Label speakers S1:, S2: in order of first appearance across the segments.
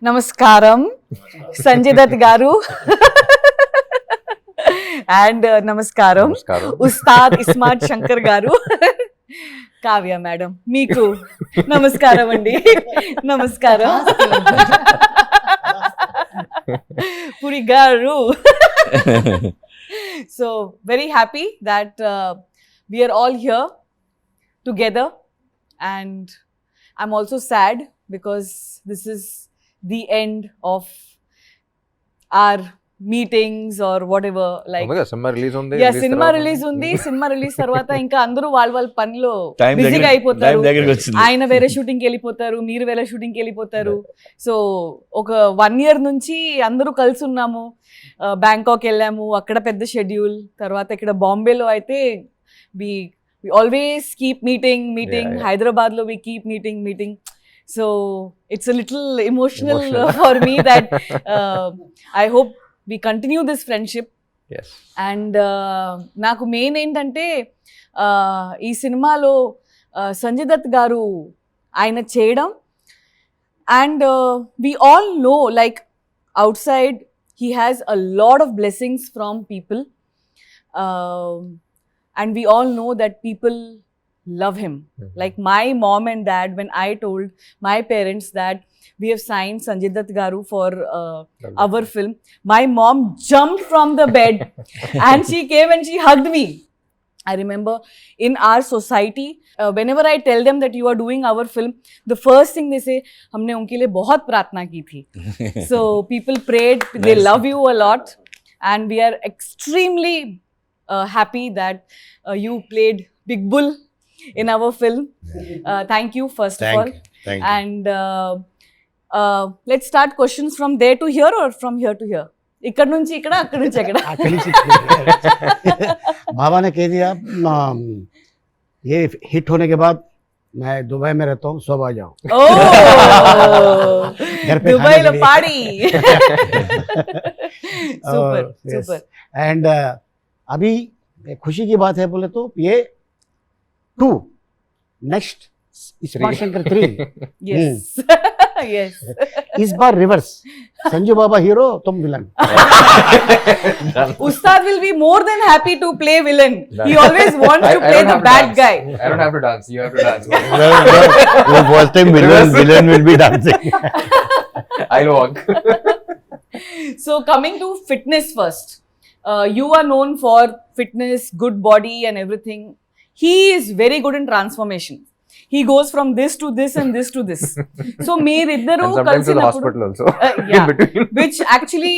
S1: నమస్కారం సంజయ్ దత్ గారు అండ్ నమస్కారం ఉస్తాద్ ఇస్మార్ట్ శంకర్ గారు, కావ్య మేడం మీకు నమస్కారం అండి. నమస్కారం పురి గారు. So very happy that we are all here together, and I'm also sad because this is the end of our meetings or whatever, like
S2: cinema release ఉంది.
S1: yeah, సినిమా రిలీజ్ ఉంది. Cinema release తర్వాత ఇంకా అందరూ వాళ్ళ పనిలో బిజీగా అయిపోతారు. ఆయన వేరే షూటింగ్ కి వెళ్ళిపోతారు, మీరు వేరే షూటింగ్ కి వెళ్ళిపోతారు. సో ఒక 1 year నుంచి అందరూ కలిసి ఉన్నాము. బ్యాంకాక్ వెళ్ళాము, అక్కడ పెద్ద షెడ్యూల్. తర్వాత ఇక్కడ బాంబేలో అయితే we always keep meeting. Hyderabad లో we keep meeting. So it's a little emotional for me that I hope we continue this friendship.
S2: Yes.
S1: And నాకు మెయిన్ ఏంటంటే ఈ సినిమాలో సంజయ్ దత్ గారు ఆయన చేయడం, and we all know like outside he has a lot of blessings from people, and we all know that people love him. Like my mom and dad, when I told my parents that we have signed Sanjay Dutt garu for our film, my mom jumped from the bed and she came and she hugged me. I remember in our society, whenever I tell them that you are doing our film, the first thing they say, humne unke liye bahut pratna ki thi. So people prayed, they love you a lot, and we are extremely happy that you played Big Bull in our film. Thank you first of all.
S3: Thank you.
S1: And let's start questions from there to here or from here to here. ఇక్కడ నుంచి ఇక్కడ, అక్కడ నుంచి అక్కడ.
S3: बाबा ने कह दिया ये हिट होने के बाद मैं दुबई में रहता हूँ, सब आ जाओ. घर पे
S1: दुबई
S3: खाने
S1: లో
S3: के लिए.
S1: పాడి. Super super.
S3: एंड अभी खुशी की बात है बोले तो ये 2 next smart Shankar 3
S1: yes yes.
S3: इस बार रिवर्स, संजू बाबा हीरो, तुम villain.
S1: Ustad will be more than happy to play villain. He always wants to play the bad guy.
S2: I don't have to dance. You have to dance.
S3: The first time villain will be dancing.
S2: I'll walk.
S1: So coming to fitness first, you are known for fitness, good body and everything. He is very good in transformation. He goes from this to this and this to this. So meeriddaru
S2: And sometimes to the hospital also.
S1: yeah,
S2: In between.
S1: which actually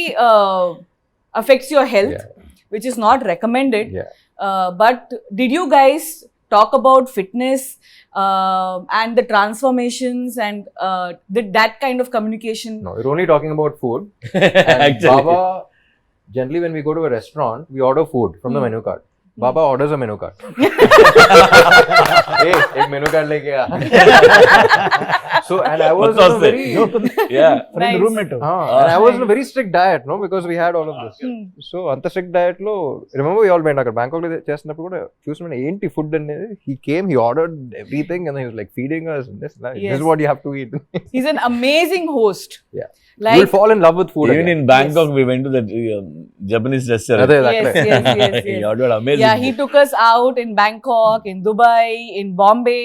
S1: affects your health,
S2: Yeah.
S1: which is not recommended.
S2: Yeah.
S1: But did you guys talk about fitness and the transformations and that kind of communication?
S2: No, we're only talking about food. And Baba, generally when we go to a restaurant, we order food from the menu card. Baba orders a menu card. Hey, एक menu card लेके आ. So and I was on a very
S1: Nice.
S3: roommate.
S2: and I was on a very strict diet, no, because we had all of this. So అంత strict diet లో remember we all went అక్కడ Bangkok లో చేస్తున్నప్పుడు కూడా చూసిన ఏంటి food అనేది. He came, he ordered everything and he was like feeding us and this
S1: Yes.
S2: is what you have to eat.
S1: He's an amazing host.
S2: Yeah.
S1: Like
S2: You'll fall in love with food.
S4: Even
S2: again.
S4: in Bangkok, we went to that Japanese restaurant.
S2: అదే
S1: yes,
S2: exactly.
S1: yes.
S4: He ordered amazing.
S1: Yeah, he took us out in Bangkok, in Dubai, in Bombay,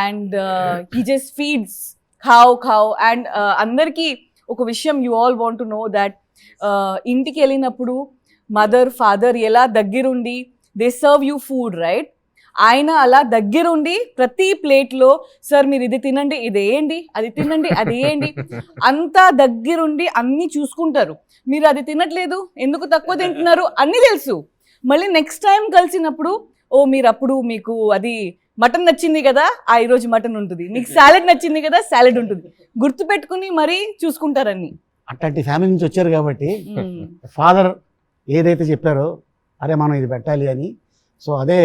S1: and he just feeds cow. And అందరికి ఒక విషయం you all want to know that ఇంటికి వెళ్ళినప్పుడు mother father ఎలా దగ్గరుండి they serve you food, right? ఆయన అలా దగ్గరుండి ప్రతి ప్లేట్లో సార్ మీరు ఇది తినండి, ఇది వేయండి, అది తినండి, అది వేయండి, అంతా దగ్గరుండి అన్నీ చూసుకుంటారు. మీరు అది తినట్లేదు, ఎందుకు తక్కువ తింటున్నారు అన్నీ తెలుసు. మళ్ళీ నెక్స్ట్ టైం కలిసినప్పుడు మీరు అప్పుడు మీకు అది మటన్ నచ్చింది కదా, ఈరోజు మటన్ ఉంటుంది, మీకు సాలెడ్ నచ్చింది కదా, సాలెడ్ ఉంటుంది, గుర్తుపెట్టుకుని మరీ చూసుకుంటారని.
S3: అట్లాంటి ఫ్యామిలీ నుంచి వచ్చారు కాబట్టి ఫాదర్ ఏదైతే చెప్పారో అరే మనం ఇది పెట్టాలి అని, సో అదే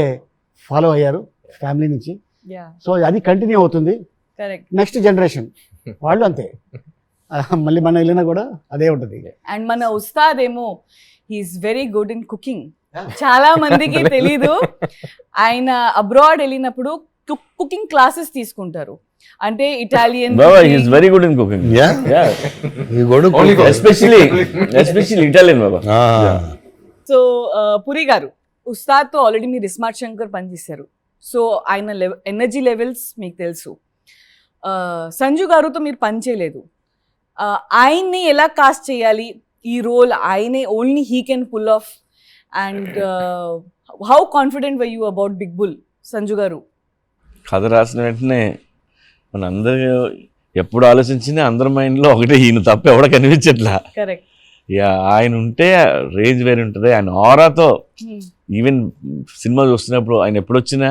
S3: ఫాలో అయ్యారు ఫ్యామిలీ నుంచి. సో అది కంటిన్యూ అవుతుంది.
S1: కరెక్ట్.
S3: నెక్స్ట్ జనరేషన్ వాళ్ళు అంతే, మళ్ళీ మనం వెళ్ళినా కూడా అదే ఉంటుంది.
S1: అండ్ మన ఉస్తాద్ ఏమో he's very good in cooking. చాలా మందికి తెలీదు. ఆయన అబ్రాడ్ వెళ్ళినప్పుడు కుకింగ్ క్లాసెస్ తీసుకుంటారు అంటే ఇటాలియన్
S4: బాబా is very good in cooking
S3: Yeah?
S4: Yeah
S3: You go to
S2: Only
S3: cook.
S4: Especially Italian బాబా
S3: Ah.
S1: సో పురి గారు ఉస్తాద్తో ఆల్రెడీ మీరు ఇస్మార్ట్ శంకర్ పనిచేశారు సో ఆయన ఎనర్జీ లెవెల్స్ మీకు తెలుసు సంజు గారుతో మీరు పని చేయలేదు ఆయన్ని ఎలా కాస్ట్ చేయాలి ఈ రోల్ ఆయనే only he can pull off and how confident were you about big bull Sanju garu
S4: కథ రాసిన వెంటనే మన అందరి ఎప్పుడు ఆలోచించినా అందరి మైండ్లో ఒకటే ఈయన తప్ప ఎవడ కనిపించట్లా
S1: కరెక్ట్
S4: యా ఆయన ఉంటే రేంజ్ వేరే ఉంటుంది ఆయన ఆరాతో ఈవెన్ సినిమా చూస్తున్నప్పుడు ఆయన ఎప్పుడు వచ్చినా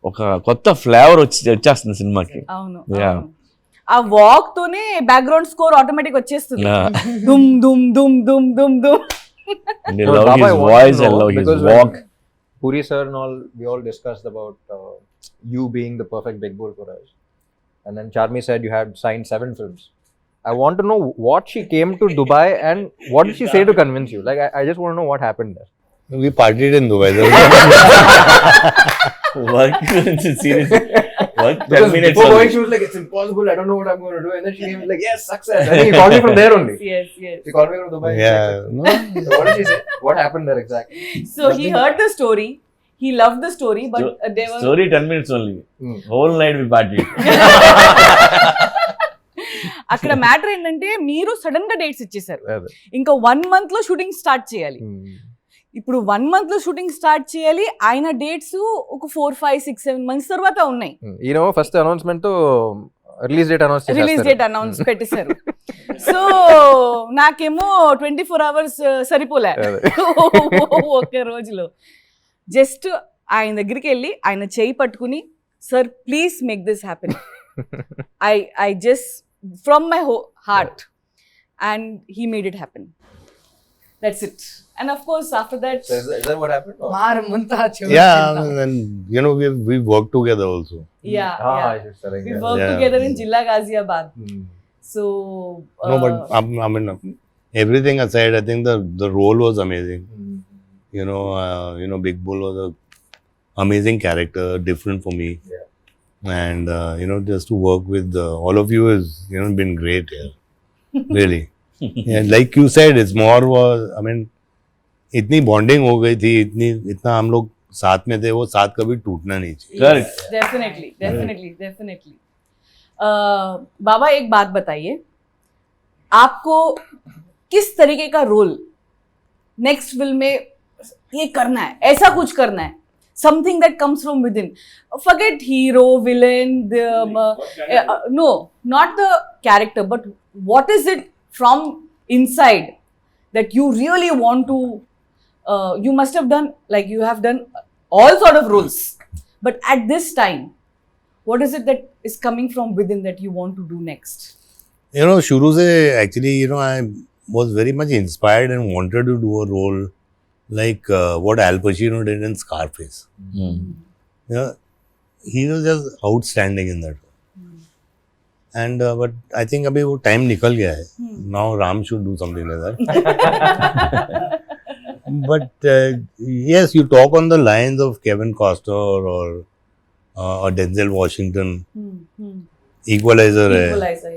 S4: ఒక కొత్త ఫ్లేవర్ వచ్చేస్తుంది సినిమాకి
S1: అవును
S4: Yeah.
S1: అవును. ఆ వాక్ తోనే బ్యాక్గ్రౌండ్ స్కోర్ ఆటోమేటిక్ వచ్చేస్తుంది
S4: Yeah.
S1: దుమ్ దుమ్ దుమ్ దుమ్ దుమ్ దుమ్
S4: And I
S2: Well,
S4: love
S2: Baba, I
S4: his
S2: want to
S4: voice, I
S2: know,
S4: love his
S2: because when
S4: walk.
S2: Puri sir and all, we all discussed about you being the perfect big bull for us. And then Charmi said you had signed 7 films. I want to know what she came to Dubai and what did she say to convince you? Like, I just want to know what happened there.
S5: We partied in Dubai.
S4: Work, seriously. Work 10
S2: Because
S4: minutes
S2: before going,
S4: only.
S2: she was like, it's impossible, I don't know what I'm going to do. And then she came like, yes, success. I think he called me from there only.
S1: yes yes
S2: She called me from Dubai.
S5: Yeah. No,
S2: So what did she say? What happened there exactly?
S1: so he heard the story he loved the story but they were
S4: Story 10 minutes only.
S2: Hmm.
S4: Whole night we partied.
S1: అక్కడ matter ఏంటంటే మీరు sudden గా dates ఇచ్చేసారు
S2: అదే.
S1: ఇంకా 1 month లో shooting start చేయాలి ఇప్పుడు 1 month లో షూటింగ్ స్టార్ట్ చేయాలి ఆయన డేట్స్ ఒక 4, 5, 6, 7 months తర్వాత ఉన్నాయి
S2: ఫస్ట్ అనౌన్స్మెంట్ తో release date announce
S1: release date announce పెట్టేశారు సో నాకేమో 24 hours సరిపోలే ఒక్క రోజులో జస్ట్ ఆయన దగ్గరికి వెళ్ళి ఆయన చేయి పట్టుకుని sir please make this happen I just from my heart and he made it happen that's it and of course after that
S2: Is that what happened? Or-
S5: yeah, and you know we worked together also.
S1: Yeah
S2: it's correct,
S1: we
S2: yeah.
S1: work
S5: Yeah.
S1: together in Jilla Ghaziabad
S2: Hmm.
S1: so
S5: No, but I mean, everything aside, I think the role was amazing.
S2: Hmm.
S5: You know, Big Bull was a amazing character, different for me.
S2: Yeah.
S5: And you know, just to work with all of you has been great. Yeah, really. Yeah, like you said, it's more was I mean, इतनी bonding हो गई थी, इतना हम लोग साथ में थे, वो साथ कभी टूटना नहीं चाहिए.
S4: Correct.
S1: डेफिनेटली बाबा एक बात बताइए आपको किस तरीके का रोल नेक्स्ट फिल्म में ये करना है ऐसा कुछ करना है something that comes from within forget hero villain no not the character but what is it from inside that you really want to you must have done like you have done all sort of roles but at this time what is it that is coming from within that you want to do next
S5: You know, शुरू से actually, I was very much inspired and wanted to do a role like what Al Pacino did in Scarface.
S4: Hmm.
S5: Yeah, he was just outstanding in that. And but I think अभी वो time निकल गया है. Now Ram should do something like that. But yes, you talk on the lines of Kevin Costner or Denzel Washington. Equalizer है.
S1: equalizer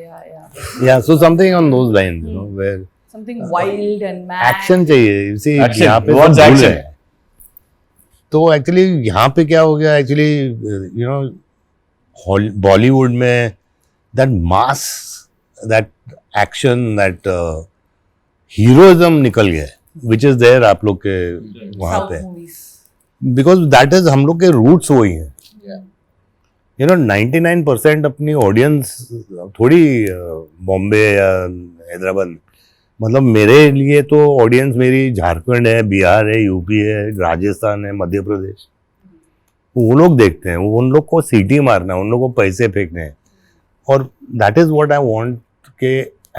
S5: Yeah, so something on those lines, where
S1: something wild and mad
S5: action चाहिए. See,
S4: Action.
S5: यहाँ पे
S4: What's
S5: सब भूल
S4: action?
S5: है. तो actually यहाँ पे क्या हो गया एक्चुअली बॉलीवुड में that mass that action that heroism निकल गया है विच इज देयर आप लोग के वहाँ
S1: South
S5: पे
S1: movies
S5: बिकॉज दैट इज हम लोग के रूट्स वही हैं 99% अपनी ऑडियंस थोड़ी बॉम्बे या हैदराबाद मतलब मेरे लिए तो ऑडियंस मेरी झारखंड है, बिहार है, यूपी है, राजस्थान है, मध्य प्रदेश. वो लोग देखते हैं, उन लोग को सीटी मारना है, उन लोग को पैसे फेंकने हैं. और that is what I want के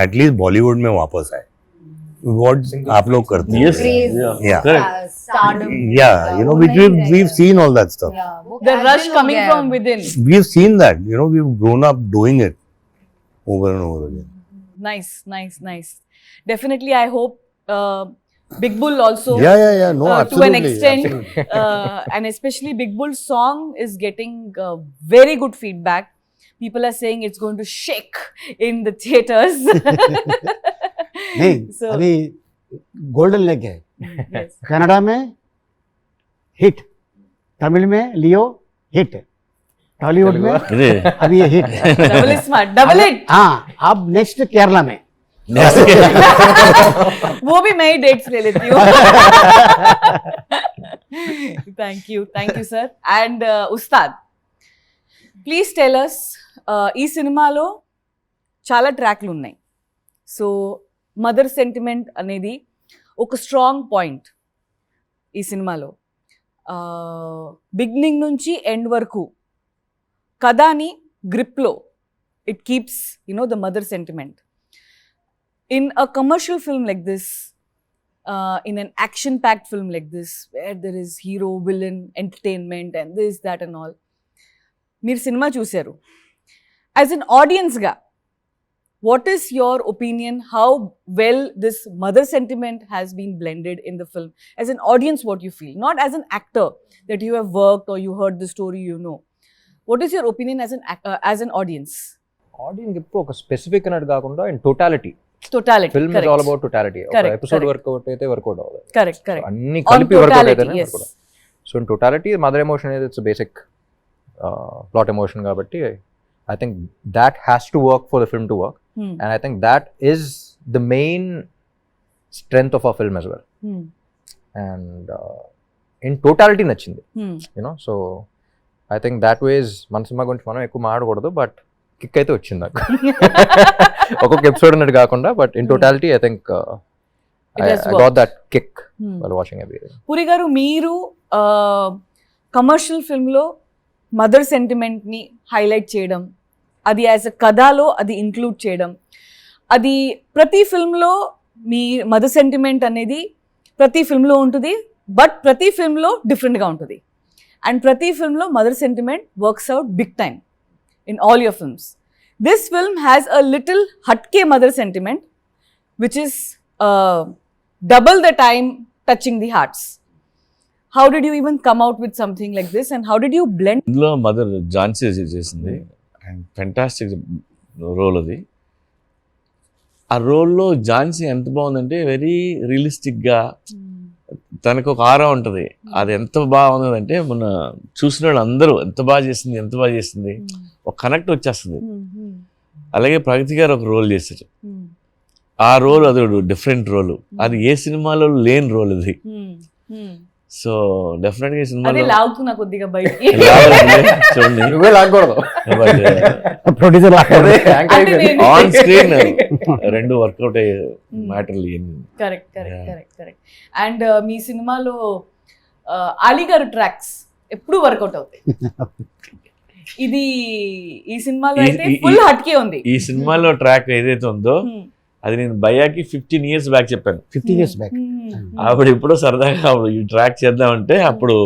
S5: एटलीस्ट बॉलीवुड में वापस आए. व्हाट आप लोग करते हैं.
S4: Yes.
S6: Craze.
S5: Yeah.
S4: Correct.
S6: Stardom.
S5: Yeah, we've seen all that stuff.
S1: the rush coming from within
S5: We've seen that. We've grown up doing it over and over again.
S1: nice definitely I hope Big Bull also.
S5: Yeah. No,
S1: To an
S5: absolutely.
S1: extent,
S5: absolutely.
S1: and especially Big Bull's song is getting very good feedback. People are saying it's going to shake in the theaters.
S3: नहीं
S1: So,
S3: अभी golden leg है
S1: yes.
S3: Canada में hit, Tamil में लियो hit, Tollywood में
S4: ఇది
S3: अभी ये hit है
S1: Double is smart, double it.
S3: हाँ अब नेक्स्ट केरला में
S1: वो भी मैं ही डेट्स ले लेती हूँ. Thank you sir. And Ustad, please tell us, ఈ సినిమాలో చాలా ట్రాక్లు ఉన్నాయి. సో మదర్ సెంటిమెంట్ అనేది ఒక స్ట్రాంగ్ పాయింట్ ఈ సినిమాలో. బిగినింగ్ నుంచి ఎండ్ వరకు కథని గ్రిప్లో it keeps the mother sentiment. In a commercial film like this, in an action-packed film like this, where there is hero, villain, entertainment, and this, that, and all, మీరు cinema చూశారు. As an audience గా, what is your opinion? How well this mother sentiment has been blended in the film? As an audience, what you feel, not as an actor that you have worked or you heard the story, What is your opinion as an audience?
S2: Audience ఇప్పుడు ఒక specific అన్నట్టు కాకుండా in totality
S1: Totality.
S2: Film is all about totality. ఒక
S1: Correct,
S2: episode
S1: correct.
S2: Work out అయితే work out అవ్వదు.
S1: Correct.
S2: అన్ని
S1: On
S2: కలిపి work out
S1: totality,
S2: అయితేనే
S1: yes.
S2: Work out. So in totality mother emotion అనేది ఇట్స్ బేసిక్ ప్లాట్ ఎమోషన్ కాబట్టి I think that has to work for the film to work. And I think that is the main strength of a film as well. And in totality నచ్చింది so I think that వేస్ మన cinema గురించి మనం ఎక్కువ మాట్లాడకూడదు, but kick అయితే వచ్చింది నాకు. ఒక్కొక్క ఎపిసోడ్ అన్నట్టు కాకుండా, but in totality I think
S1: It has
S2: I got that kick
S1: Hmm.
S2: while watching everything.
S1: Puri గారు, మీరు కమర్షియల్ ఫిల్మ్లో మదర్ సెంటిమెంట్ని హైలైట్ చేయడం, అది యాజ్ అ కథలో అది ఇంక్లూడ్ చేయడం, అది ప్రతి ఫిల్మ్లో మీ మదర్ సెంటిమెంట్ అనేది ప్రతి ఫిల్మ్లో ఉంటుంది, బట్ ప్రతి ఫిల్మ్లో డిఫరెంట్గా ఉంటుంది. అండ్ ప్రతి ఫిల్మ్లో mother sentiment works out big time in all your films. This film has a little హట్కే mother sentiment which is double the time touching the hearts. How did you even come out with something like this, and how did you blend?
S4: ఇందులో mother Jhansi చేసింది and fantastic role అది. ఆ రోల్లో ఝాన్సీ ఎంత బాగుందంటే very రియలిస్టిక్గా తనకు ఒక ఆరా ఉంటుంది. అది ఎంత బాగుందంటే మన చూసిన వాళ్ళు అందరూ ఎంత బాగా చేసింది ఒక కనెక్ట్ వచ్చేస్తుంది. అలాగే ప్రగతి గారు ఒక రోల్ చేశారు. ఆ రోల్ అది డిఫరెంట్ రోల్, అది ఏ సినిమాలో లేని రోల్ అది. సో డెఫినెట్ గా ఈ
S1: అదే
S4: సినిమాలో
S1: లాగుతున్నా కొద్దిగా బయటికి.
S4: చూడండి
S2: నువ్వే లాగకూడదు.
S3: ప్రొడ్యూసర్
S1: అంటే నేను-
S4: ఆన్ స్క్రీన్ రెండు వర్కౌట్ అయ్యే మ్యాటర్లు ఇవన్నీ.
S1: కరెక్ట్. అండ్ మీ సినిమాలో అలీ గారు ట్రాక్స్ ఎప్పుడు వర్కౌట్ అవుతాయి. ఇది ఈ సినిమాలో అయితే ఫుల్ హట్కే ఉంది.
S4: ఈ సినిమాలో ట్రాక్ ఏదైతే ఉందో అది నేను భయ్యాకి 15 years బ్యాక్ చెప్పాను.
S3: 50 years బ్యాక్
S4: అప్పుడు ఇప్పుడు సరదాగా అప్పుడు ఈ ట్రాక్ చేద్దామంటే అప్పుడు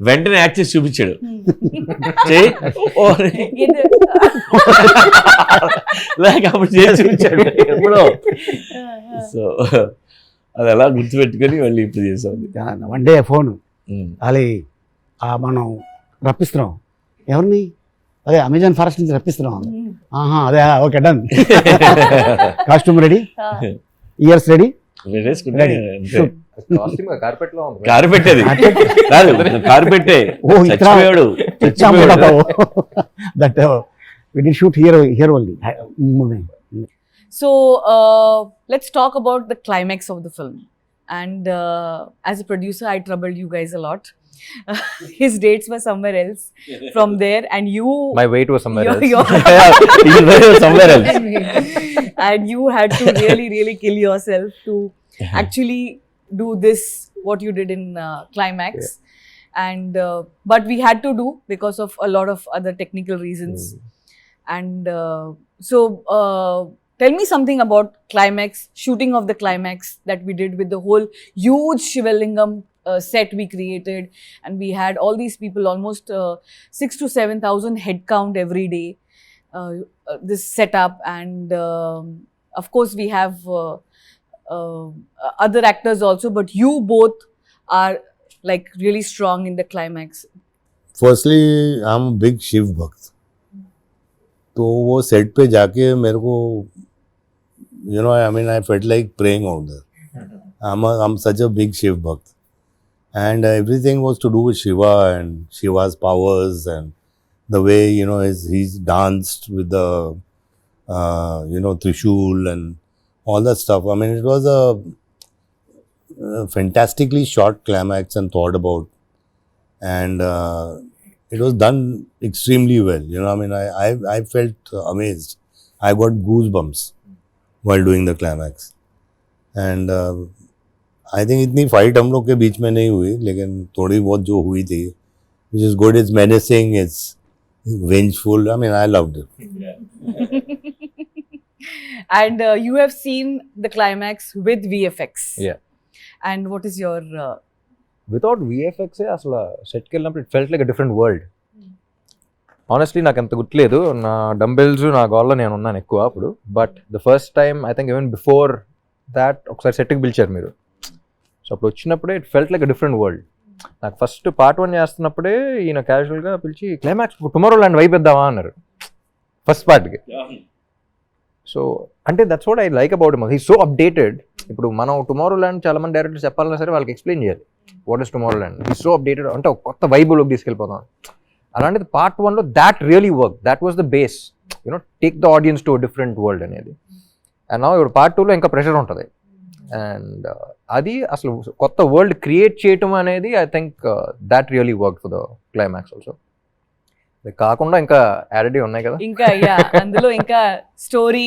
S4: వెంటనే యాక్ట్ చేసి చూపించాడు. చెయ్యి ఓ అని. లేక అప్పుడు చేసి చూపించాడు ఎప్పుడో. సో అది అలా గుర్తుపెట్టుకొని మళ్ళీ ఇప్పుడు చేసాం.
S3: వన్ డే ఫోన్ అది మనం రప్పిస్తున్నాం ఎవరిని, అదే అమెజాన్ ఫారెస్ట్ నుంచి రప్పిస్తున్నాం. అదే okay done, costume ready, ears ready,
S2: carpet లో ఉంది.
S4: కారు పెట్టేది కాదు, కారు పెట్టే
S3: ఓ
S4: చచ్చిపోయాడు.
S3: That we did shoot here only.
S1: So let's talk about the climax of the film. And as a producer, I troubled you guys a lot. His dates were somewhere else from there, and you
S2: My weight was somewhere else.
S4: somewhere else.
S1: and you had to really kill yourself to actually do this what you did in climax. And but we had to do because of a lot of other technical reasons. And so tell me something about climax, shooting of the climax that we did with the whole huge Shivalingam set we created, and we had all these people, almost 6,000 to 7,000 head count every day, this setup. And of course we have other actors also, but you both are like really strong in the climax.
S5: Firstly I am big Shiv भक्त, तो वो set पे जाके मेरे को you know I mean I felt like praying out there. I am such a big Shiv भक्त, and everything was to do with Shiva and Shiva's powers and the way you know he's danced with the you know Trishul and all that stuff. I mean, it was a fantastically short climax and thought about, and it was done extremely well. You know, I mean, I felt amazed. I got goosebumps while doing the climax, and I think इतनी fight हम लोग के बीच में नहीं हुई, लेकिन थोड़ी बहुत जो हुई थी, which is good. It's menacing, it's vengeful. I mean, I loved it.
S1: And you have seen the climax with VFX.
S2: Yeah.
S1: And what is your
S2: without VFX అసలు సెట్కి వెళ్ళినప్పుడు it felt like a different world. Honestly నాకు అంత గుర్తులేదు, నా dumbbells నా గోల్లో నేను ఉన్నాను ఎక్కువ అప్పుడు. But the first time I think even before that ఒకసారి సెట్కి పిలిచారు మీరు. సో అప్పుడు వచ్చినప్పుడే it felt like a different world. నాకు ఫస్ట్ పార్ట్ 1 చేస్తున్నప్పుడే ఈయన క్యాజువల్గా పిలిచి క్లైమాక్స్ టుమారో ల్యాండ్ వైపు ఇద్దామా అన్నారు ఫస్ట్ పార్ట్కి. సో అంటే that's what I like about him, he so updated. ఇప్పుడు మనం టుమారో ల్యాండ్ చాలా మంది డైరెక్టర్స్ చెప్పాలన్నా సరే వాళ్ళకి ఎక్స్ప్లెయిన్ చేయాలి what is Tomorrowland. He so updated, అంటే ఒక కొత్త వైబులోకి తీసుకెళ్ళిపోతాం. అలాంటిది పార్ట్ 1లో that really work, that was the base, you know take the audience to different world అనేది. అండ్ నా ఇప్పుడు పార్ట్ 2లో ఇంకా ప్రెషర్ ఉంటుంది. అండ్ అది అసలు కొత్త వరల్డ్ క్రియేట్ చేయటం అనేది I think that really work for the climax also. కాకుండా ఇంకా యాడ్ ఉన్నాయి కదా,
S1: ఇంకా అందులో ఇంకా స్టోరీ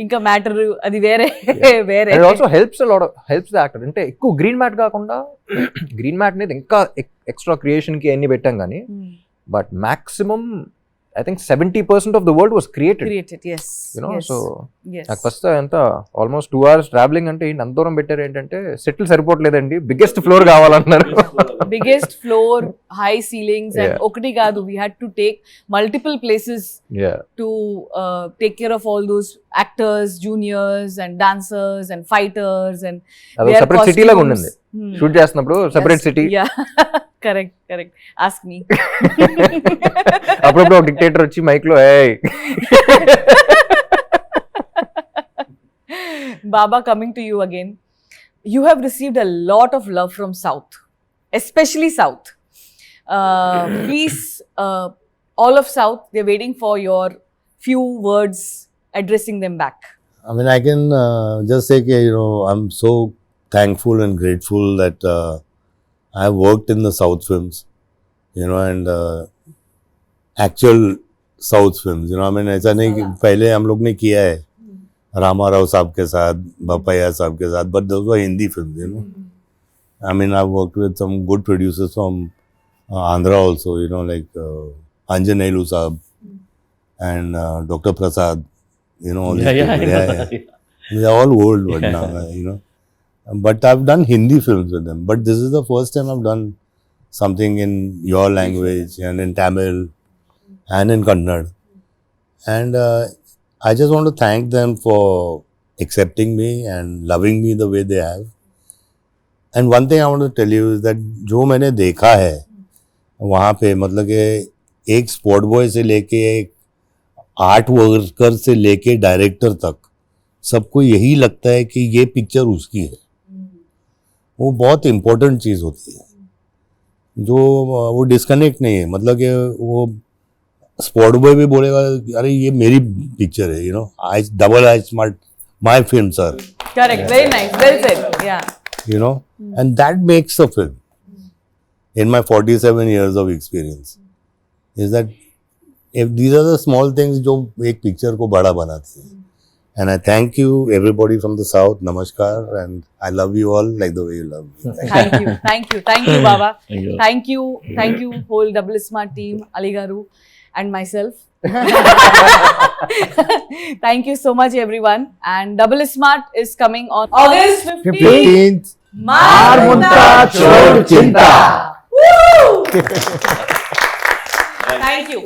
S1: ఇంకా మ్యాటర్ అది వేరే వేరే.
S2: And also helps the actor. అంటే ఎక్కువ గ్రీన్ మ్యాట్ కాకుండా, గ్రీన్ మ్యాట్ అనేది ఇంకా ఎక్స్ట్రా క్రియేషన్కి అన్ని పెట్టాం కానీ, but maximum I think 70% of the world was created.
S1: Yes.
S2: You know,
S1: yes.
S2: so
S1: yes.
S2: నాకు ఫస్ట్ ఎంత ఆల్మోస్ట్ 2 hours ట్రావెలింగ్ అంటే అంత దూరం పెట్టారు ఏంటంటే సెటిల్ సరిపోవట్లేదండి, బిగ్గెస్ట్ ఫ్లోర్ కావాలన్నారు.
S1: Biggest floor, high ceilings, and
S2: Yeah.
S1: ఒకటి కాదు, we had to take multiple places to take care of all those actors, juniors and dancers and fighters and
S2: అది
S1: their
S2: separate city లాగా ఉండింది
S1: Hmm.
S2: Shoot చేస్తున్నప్పుడు, separate city.
S1: Yeah. correct. Ask me.
S2: అప్పుడప్పుడు ఒక dictator వచ్చి mic లో ఏయ్.
S1: Baba, coming to you again, you have received a lot of love from South, especially South. Please, all of South, they're waiting for your few words addressing them back.
S5: I mean, I can just say, you know, I'm so thankful and grateful that I have worked in the South films, you know, and actual South films, you know. I mean, ऐसा नहीं कि पहले हम लोग ने किया है रामा राव साहब के साथ, बपैया साहब के साथ, but those were Hindi films, you know. I mean, I've worked with some good producers from Andhra also, you know, like Anjaneyulu Saab and Dr. Prasad, you know, all these people. Yeah. They're all old but now, you know. But I've done Hindi films with them. But this is the first time I've done something in your language and in Tamil and in Kannada. And I just want to thank them for accepting me and loving me the way they have. And one thing I want to tell you is that जो मैंने देखा है वहाँ पे, मतलब कि एक sport boy से लेके एक आर्ट वर्कर से लेके डायरेक्टर तक सबको यही लगता है कि ये पिक्चर उसकी है. वो बहुत इम्पोर्टेंट चीज़ होती है, जो वो डिस्कनेक्ट नहीं है. मतलब कि वो स्पोर्ट बॉय भी बोलेगा अरे ये मेरी पिक्चर है, you know, I double I smart my film sir.
S1: Correct. Very nice. Well said. Yeah.
S5: You know, and that makes a film. In my 47 years of experience, is that if these are the small things जो एक picture को बड़ा बनाती है. And I thank you everybody from the South. Namaskar, and I love you all like the way you love me.
S1: Thank you, Baba.
S4: Thank you.
S1: Thank you, whole Double Smart team, Ali Garu, and myself. Thank you so much, everyone. And Double Smart is coming on August 15th.
S3: Marmunta Chodu Chinta.
S1: Woo! Thank you.